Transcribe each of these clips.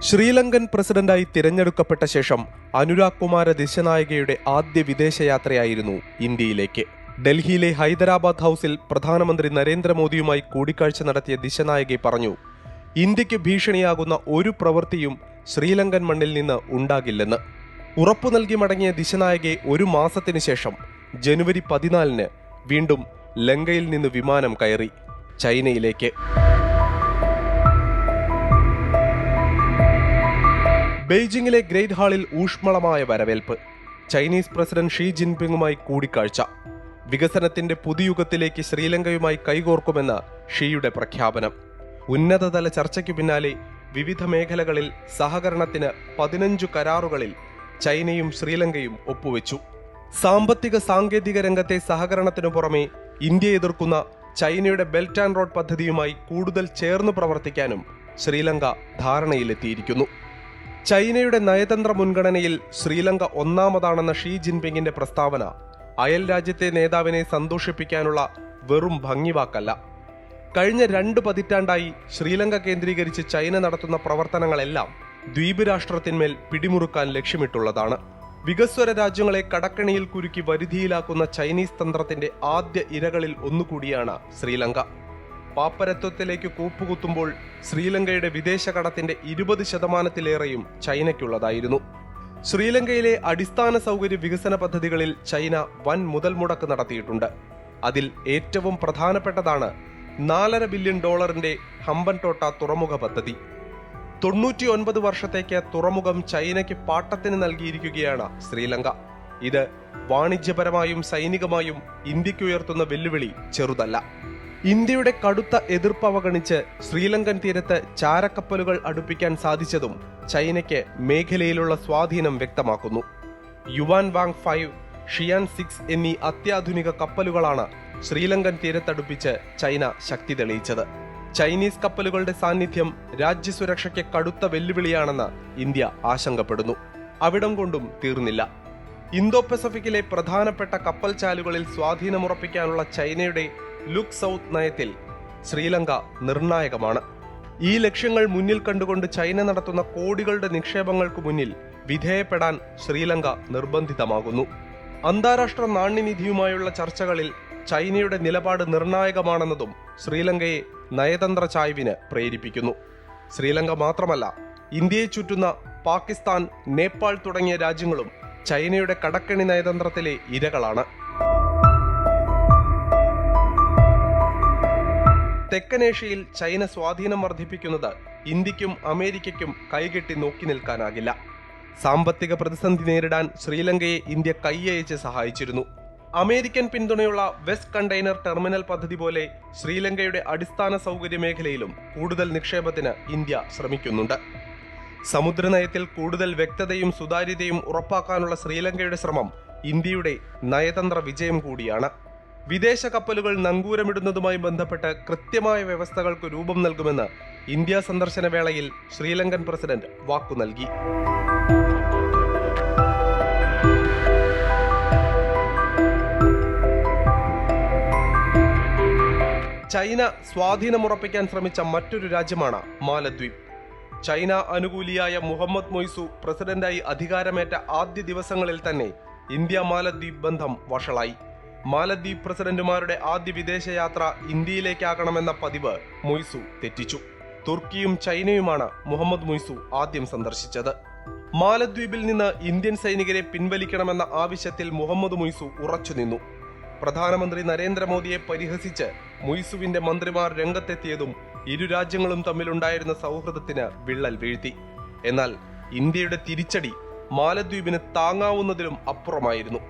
ശ്രീലങ്കൻ പ്രസിഡന്റായി തിരഞ്ഞെടുക്കപ്പെട്ട ശേഷം അനുരാഗ് കുമാര ദിശനായകയുടെ ആദ്യ വിദേശയാത്രയായിരുന്നു ഇന്ത്യയിലേക്ക്. ഡൽഹിയിലെ ഹൈദരാബാദ് ഹൌസിൽ പ്രധാനമന്ത്രി നരേന്ദ്രമോദിയുമായി കൂടിക്കാഴ്ച നടത്തിയ ദിശനായകെ പറഞ്ഞു, ഇന്ത്യക്ക് ഭീഷണിയാകുന്ന ഒരു പ്രവൃത്തിയും ശ്രീലങ്കൻ മണ്ണിൽ നിന്ന് ഉണ്ടാകില്ലെന്ന്. ഉറപ്പു നൽകി മടങ്ങിയ ദിശനായകെ ഒരു മാസത്തിനു ശേഷം ജനുവരി 14 വീണ്ടും ലങ്കയിൽ നിന്ന് വിമാനം കയറി ചൈനയിലേക്ക്. ബെയ്ജിംഗിലെ ഗ്രേറ്റ് ഹാളിൽ ഊഷ്മളമായ വരവേൽപ്പ്. ചൈനീസ് പ്രസിഡന്റ് ഷീ ജിൻപിങ്ങുമായി കൂടിക്കാഴ്ച. വികസനത്തിന്റെ പുതുയുഗത്തിലേക്ക് ശ്രീലങ്കയുമായി കൈകോർക്കുമെന്ന ഷീയുടെ പ്രഖ്യാപനം. ഉന്നതതല ചർച്ചയ്ക്കു പിന്നാലെ വിവിധ മേഖലകളിൽ സഹകരണത്തിന് 15 കരാറുകളിൽ ചൈനയും ശ്രീലങ്കയും ഒപ്പുവെച്ചു. സാമ്പത്തിക സാങ്കേതിക രംഗത്തെ സഹകരണത്തിനു പുറമെ ഇന്ത്യ എതിർക്കുന്ന ചൈനയുടെ ബെൽറ്റ് ആൻഡ് റോഡ് പദ്ധതിയുമായി കൂടുതൽ ചേർന്ന് പ്രവർത്തിക്കാനും ശ്രീലങ്ക ധാരണയിലെത്തിയിരിക്കുന്നു. ചൈനയുടെ നയതന്ത്ര മുൻഗണനയിൽ ശ്രീലങ്ക ഒന്നാമതാണെന്ന ഷീ ജിൻപിങ്ങിന്റെ പ്രസ്താവന അയൽ രാജ്യത്തെ നേതാവിനെ സന്തോഷിപ്പിക്കാനുള്ള വെറും ഭംഗിവാക്കല്ല. കഴിഞ്ഞ 2 പതിറ്റാണ്ടായി ശ്രീലങ്ക കേന്ദ്രീകരിച്ച് ചൈന നടത്തുന്ന പ്രവർത്തനങ്ങളെല്ലാം ദ്വീപ് രാഷ്ട്രത്തിന്മേൽ പിടിമുറുക്കാൻ ലക്ഷ്യമിട്ടുള്ളതാണ്. വികസ്വര രാജ്യങ്ങളെ കടക്കണിയിൽ കുരുക്കി വരുതിയിലാക്കുന്ന ചൈനീസ് തന്ത്രത്തിന്റെ ആദ്യ ഇരകളിൽ ഒന്നുകൂടിയാണ് ശ്രീലങ്ക. പാപ്പരത്വത്തിലേക്ക് കൂപ്പുകുത്തുമ്പോൾ ശ്രീലങ്കയുടെ വിദേശ കടത്തിന്റെ 20% ചൈനയ്ക്കുള്ളതായിരുന്നു. ശ്രീലങ്കയിലെ അടിസ്ഥാന സൗകര്യ വികസന പദ്ധതികളിൽ ചൈന വൻ മുതൽ മുടക്ക് നടത്തിയിട്ടുണ്ട്. അതിൽ ഏറ്റവും പ്രധാനപ്പെട്ടതാണ് $4.5 ബില്യൺ ഹമ്പൻടോട്ട തുറമുഖ പദ്ധതി. 99 വർഷത്തേക്ക് തുറമുഖം ചൈനയ്ക്ക് പാട്ടത്തിന് നൽകിയിരിക്കുകയാണ് ശ്രീലങ്ക. ഇത് വാണിജ്യപരമായും സൈനികമായും ഇന്ത്യക്ക് ഉയർത്തുന്ന വെല്ലുവിളി ചെറുതല്ല. ഇന്ത്യയുടെ കടുത്ത എതിർപ്പ് അവഗണിച്ച് ശ്രീലങ്കൻ തീരത്ത് ചാരക്കപ്പലുകൾ അടുപ്പിക്കാൻ സാധിച്ചതും ചൈനയ്ക്ക് മേഖലയിലുള്ള സ്വാധീനം വ്യക്തമാക്കുന്നു. യുവാൻ വാങ് 5, ഷിയാൻ 6 എന്നീ അത്യാധുനിക കപ്പലുകളാണ് ശ്രീലങ്കൻ തീരത്തടുപ്പിച്ച് ചൈന ശക്തി തെളിയിച്ചത്. ചൈനീസ് കപ്പലുകളുടെ സാന്നിധ്യം രാജ്യസുരക്ഷയ്ക്ക് കടുത്ത വെല്ലുവിളിയാണെന്ന് ഇന്ത്യ ആശങ്കപ്പെടുന്നു. അവിടം കൊണ്ടും തീർന്നില്ല. ഇന്തോ പസഫിക്കിലെ പ്രധാനപ്പെട്ട കപ്പൽ ചാലുകളിൽ സ്വാധീനമുറപ്പിക്കാനുള്ള ചൈനയുടെ ലുക്ക് സൗത്ത് നയത്തിൽ ശ്രീലങ്ക നിർണായകമാണ്. ഈ ലക്ഷ്യങ്ങൾ മുന്നിൽ കണ്ടുകൊണ്ട് ചൈന നടത്തുന്ന കോടികളുടെ നിക്ഷേപങ്ങൾക്ക് മുന്നിൽ വിധേയപ്പെടാൻ ശ്രീലങ്ക നിർബന്ധിതമാകുന്നു. അന്താരാഷ്ട്ര നാണ്യനിധിയുമായുള്ള ചർച്ചകളിൽ ചൈനയുടെ നിലപാട് നിർണായകമാണെന്നതും ശ്രീലങ്കയെ നയതന്ത്ര ചായ്വിന് പ്രേരിപ്പിക്കുന്നു. ശ്രീലങ്ക മാത്രമല്ല, ഇന്ത്യയെ ചുറ്റുന്ന പാകിസ്ഥാൻ, നേപ്പാൾ തുടങ്ങിയ രാജ്യങ്ങളും ചൈനയുടെ കടക്കണി നയതന്ത്രത്തിലെ ഇരകളാണ്. തെക്കനേഷ്യയിൽ ചൈന സ്വാധീനം വർദ്ധിപ്പിക്കുന്നത് ഇന്ത്യക്കും അമേരിക്കയ്ക്കും കൈകെട്ടി നോക്കി നിൽക്കാനാകില്ല. സാമ്പത്തിക പ്രതിസന്ധി നേരിടാൻ ശ്രീലങ്കയെ ഇന്ത്യ കൈയയച്ച് സഹായിച്ചിരുന്നു. അമേരിക്കൻ പിന്തുണയുള്ള വെസ്റ്റ് കണ്ടെയ്നർ ടെർമിനൽ പദ്ധതി പോലെ ശ്രീലങ്കയുടെ അടിസ്ഥാന സൗകര്യ മേഖലയിലും കൂടുതൽ നിക്ഷേപത്തിന് ഇന്ത്യ ശ്രമിക്കുന്നുണ്ട്. സമുദ്രനയത്തിൽ കൂടുതൽ വ്യക്തതയും സുതാര്യതയും ഉറപ്പാക്കാനുള്ള ശ്രീലങ്കയുടെ ശ്രമം ഇന്ത്യയുടെ നയതന്ത്ര വിജയം കൂടിയാണ്. വിദേശ കപ്പലുകൾ നങ്കൂരമിടുന്നതുമായി ബന്ധപ്പെട്ട് കൃത്യമായ വ്യവസ്ഥകൾക്ക് രൂപം നൽകുമെന്ന് ഇന്ത്യ സന്ദർശന വേളയിൽ ശ്രീലങ്കൻ പ്രസിഡന്റ് വാക്കു നൽകി. ചൈന സ്വാധീനമുറപ്പിക്കാൻ ശ്രമിച്ച മറ്റൊരു രാജ്യമാണ് മാലദ്വീപ്. ചൈന അനുകൂലിയായ മുഹമ്മദ് മൊയ്സു പ്രസിഡന്റായി അധികാരമേറ്റ ആദ്യ ദിവസങ്ങളിൽ തന്നെ ഇന്ത്യ മാലദ്വീപ് ബന്ധം വഷളായി. മാലദ്വീപ് പ്രസിഡന്റുമാരുടെ ആദ്യ വിദേശയാത്ര ഇന്ത്യയിലേക്കാകണമെന്ന പതിവ് മൊയ്സു തെറ്റിച്ചു. തുർക്കിയും ചൈനയുമാണ് മുഹമ്മദ് മൊയ്സു ആദ്യം സന്ദർശിച്ചത്. മാലദ്വീപിൽ നിന്ന് ഇന്ത്യൻ സൈനികരെ പിൻവലിക്കണമെന്ന ആവശ്യത്തിൽ മുഹമ്മദ് മൊയ്സു ഉറച്ചുനിന്നു. പ്രധാനമന്ത്രി നരേന്ദ്രമോദിയെ പരിഹസിച്ച് മൊയ്സുവിന്റെ മന്ത്രിമാർ രംഗത്തെത്തിയതും ഇരു രാജ്യങ്ങളും തമ്മിലുണ്ടായിരുന്ന സൗഹൃദത്തിന് വിള്ളൽ വീഴ്ത്തി. എന്നാൽ ഇന്ത്യയുടെ തിരിച്ചടി മാലദ്വീപിന് താങ്ങാവുന്നതിലും അപ്പുറമായിരുന്നു.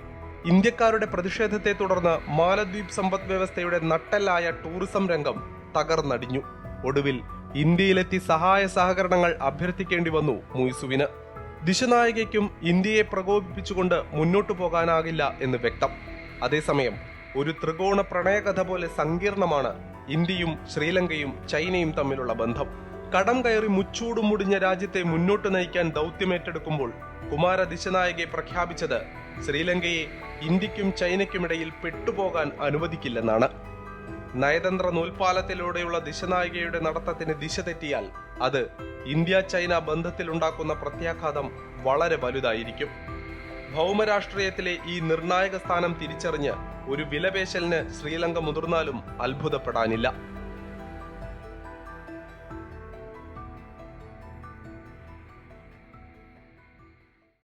ഇന്ത്യക്കാരുടെ പ്രതിഷേധത്തെ തുടർന്ന് മാലദ്വീപ് സമ്പദ് വ്യവസ്ഥയുടെ നട്ടെല്ലായ ടൂറിസം രംഗം തകർന്നടിഞ്ഞു. ഒടുവിൽ ഇന്ത്യയിലെത്തി സഹായ സഹകരണങ്ങൾ അഭ്യർത്ഥിക്കേണ്ടി വന്നു മൊയ്സുവിന്. ദിശനായകയ്ക്കും ഇന്ത്യയെ പ്രകോപിപ്പിച്ചുകൊണ്ട് മുന്നോട്ടു പോകാനാകില്ല എന്ന് വ്യക്തം. അതേസമയം ഒരു ത്രികോണ പ്രണയകഥ പോലെ സങ്കീർണമാണ് ഇന്ത്യയും ശ്രീലങ്കയും ചൈനയും തമ്മിലുള്ള ബന്ധം. കടം കയറി മുച്ചൂടും മുടിഞ്ഞ രാജ്യത്തെ മുന്നോട്ട് നയിക്കാൻ ദൗത്യമേറ്റെടുക്കുമ്പോൾ കുമാര ദിശനായകെ പ്രഖ്യാപിച്ചത് ശ്രീലങ്കയെ ഇന്ത്യക്കും ചൈനയ്ക്കുമിടയിൽ പെട്ടുപോകാൻ അനുവദിക്കില്ലെന്നാണ്. നയതന്ത്ര നൂൽപാലത്തിലൂടെയുള്ള ദിശനായികയുടെ നടത്തത്തിന് ദിശ തെറ്റിയാൽ അത് ഇന്ത്യ ചൈന ബന്ധത്തിലുണ്ടാക്കുന്ന പ്രത്യാഘാതം വളരെ വലുതായിരിക്കും. ഭൗമരാഷ്ട്രീയത്തിലെ ഈ നിർണായക സ്ഥാനം തിരിച്ചറിഞ്ഞ് ഒരു വിലപേശലിന് ശ്രീലങ്ക മുതിർന്നാലും അത്ഭുതപ്പെടാനില്ല.